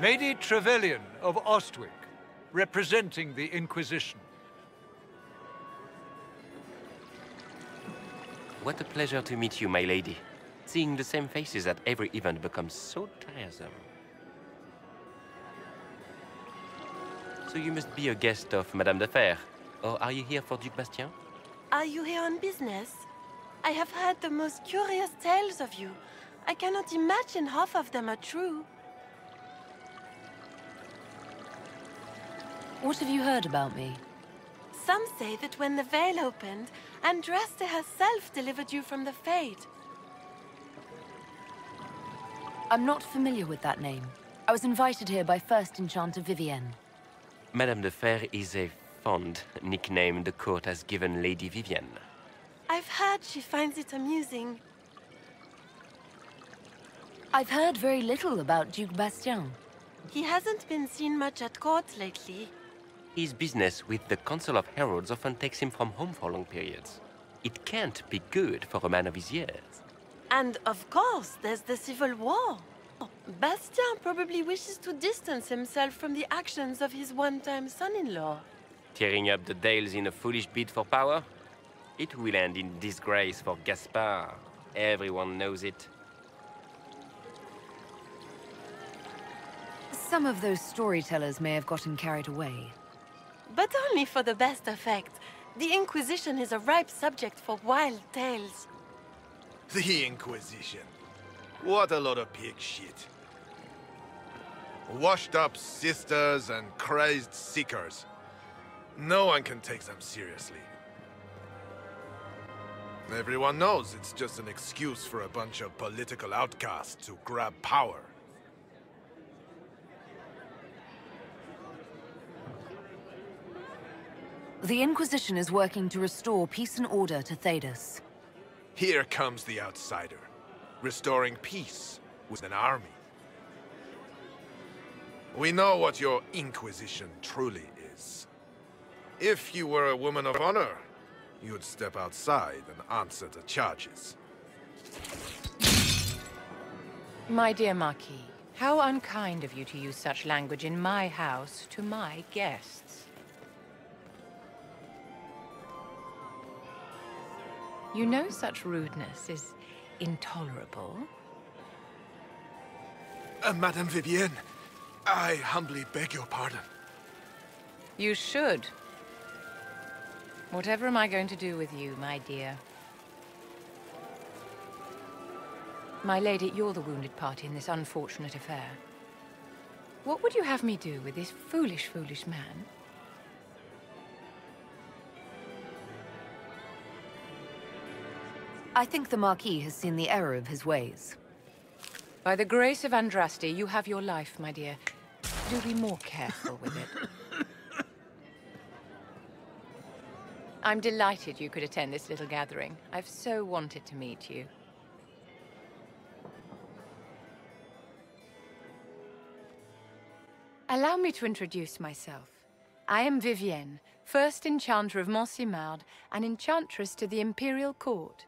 Lady Trevelyan of Ostwick, representing the Inquisition. What a pleasure to meet you, my lady. Seeing the same faces at every event becomes so tiresome. So you must be a guest of Madame de Fer, or are you here for Duc Bastien? Are you here on business? I have heard the most curious tales of you. I cannot imagine half of them are true. What have you heard about me? Some say that when the veil opened, Andraste herself delivered you from the Fade. I'm not familiar with that name. I was invited here by First Enchanter Vivienne. Madame de Fer is a fond nickname the court has given Lady Vivienne. I've heard she finds it amusing. I've heard very little about Duc Bastien. He hasn't been seen much at court lately. His business with the Council of Heralds often takes him from home for long periods. It can't be good for a man of his years. And of course, there's the Civil War. Bastien probably wishes to distance himself from the actions of his one-time son-in-law. Tearing up the Dales in a foolish bid for power? It will end in disgrace for Gaspard. Everyone knows it. Some of those storytellers may have gotten carried away. But only for the best effect. The Inquisition is a ripe subject for wild tales. The Inquisition. What a lot of pig shit. Washed up sisters and crazed seekers. No one can take them seriously. Everyone knows it's just an excuse for a bunch of political outcasts to grab power. The Inquisition is working to restore peace and order to Thedas. Here comes the outsider, restoring peace with an army. We know what your Inquisition truly is. If you were a woman of honor, you'd step outside and answer the charges. My dear Marquis, how unkind of you to use such language in my house to my guests. You know such rudeness is intolerable. Madame Vivienne, I humbly beg your pardon. You should. Whatever am I going to do with you, my dear? My lady, you're the wounded party in this unfortunate affair. What would you have me do with this foolish, foolish man? I think the Marquis has seen the error of his ways. By the grace of Andraste, you have your life, my dear. Do be more careful with it. I'm delighted you could attend this little gathering. I've so wanted to meet you. Allow me to introduce myself. I am Vivienne, first Enchanter of Montsimard and Enchantress to the Imperial Court.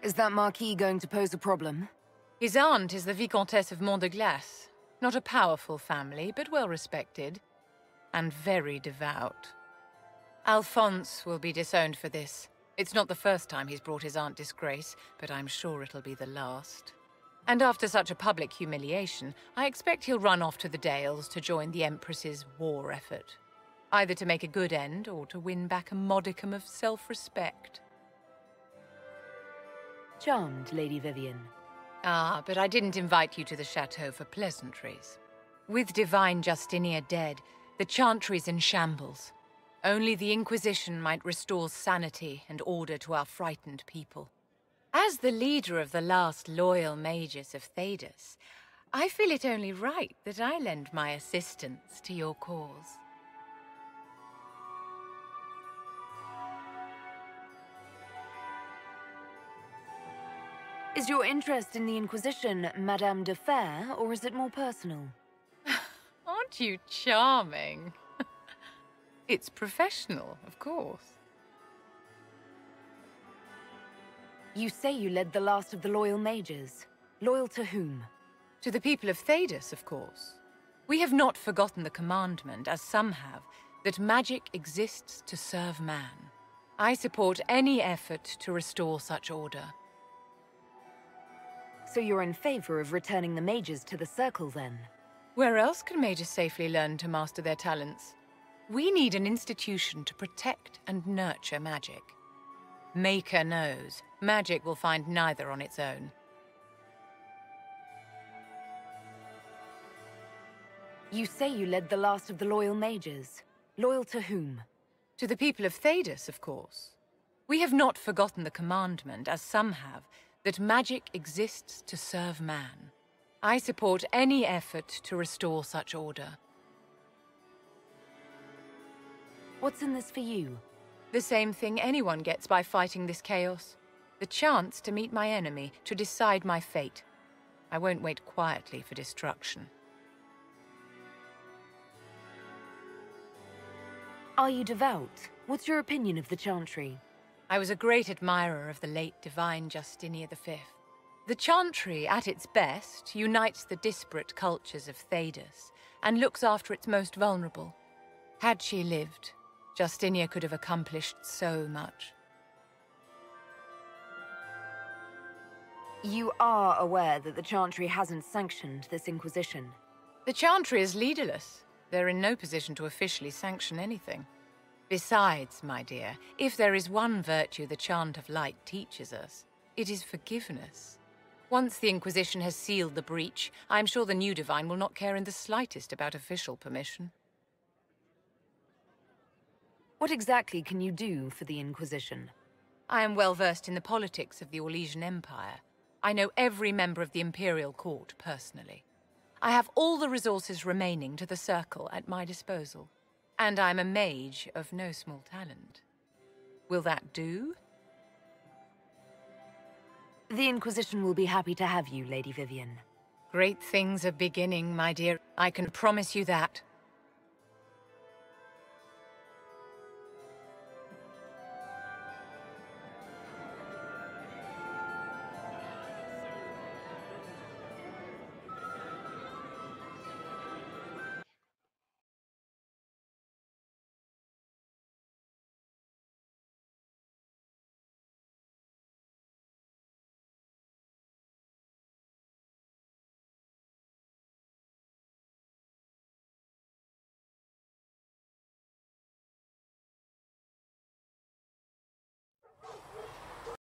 Is that Marquis going to pose a problem? His aunt is the Vicomtesse of Mont de Glace. Not a powerful family, but well respected. And very devout. Alphonse will be disowned for this. It's not the first time he's brought his aunt disgrace, but I'm sure it'll be the last. And after such a public humiliation, I expect he'll run off to the Dales to join the Empress's war effort. Either to make a good end, or to win back a modicum of self-respect. Charmed, Lady Vivienne. Ah, but I didn't invite you to the chateau for pleasantries. With Divine Justinia dead, the Chantry's in shambles. Only the Inquisition might restore sanity and order to our frightened people. As the leader of the last loyal mages of Thedas, I feel it only right that I lend my assistance to your cause. Is your interest in the Inquisition Madame de Fer, or is it more personal? Aren't you charming? It's professional, of course. You say you led the last of the loyal mages. Loyal to whom? To the people of Thedas, of course. We have not forgotten the commandment, as some have, that magic exists to serve man. I support any effort to restore such order. So you're in favor of returning the mages to the Circle, then? Where else can mages safely learn to master their talents? We need an institution to protect and nurture magic. Maker knows, magic will find neither on its own. You say you led the last of the loyal mages. Loyal to whom? To the people of Thedas, of course. We have not forgotten the commandment, as some have, that magic exists to serve man. I support any effort to restore such order. What's in this for you? The same thing anyone gets by fighting this chaos. The chance to meet my enemy, to decide my fate. I won't wait quietly for destruction. Are you devout? What's your opinion of the Chantry? I was a great admirer of the late divine Justinian V. The Chantry, at its best, unites the disparate cultures of Thedas and looks after its most vulnerable. Had she lived, Justinia could have accomplished so much. You are aware that the Chantry hasn't sanctioned this Inquisition? The Chantry is leaderless. They're in no position to officially sanction anything. Besides, my dear, if there is one virtue the Chant of Light teaches us, it is forgiveness. Once the Inquisition has sealed the breach, I am sure the new divine will not care in the slightest about official permission. What exactly can you do for the Inquisition? I am well versed in the politics of the Orlesian Empire. I know every member of the Imperial Court personally. I have all the resources remaining to the Circle at my disposal. And I'm a mage of no small talent. Will that do? The Inquisition will be happy to have you, Lady Vivienne. Great things are beginning, my dear. I can promise you that.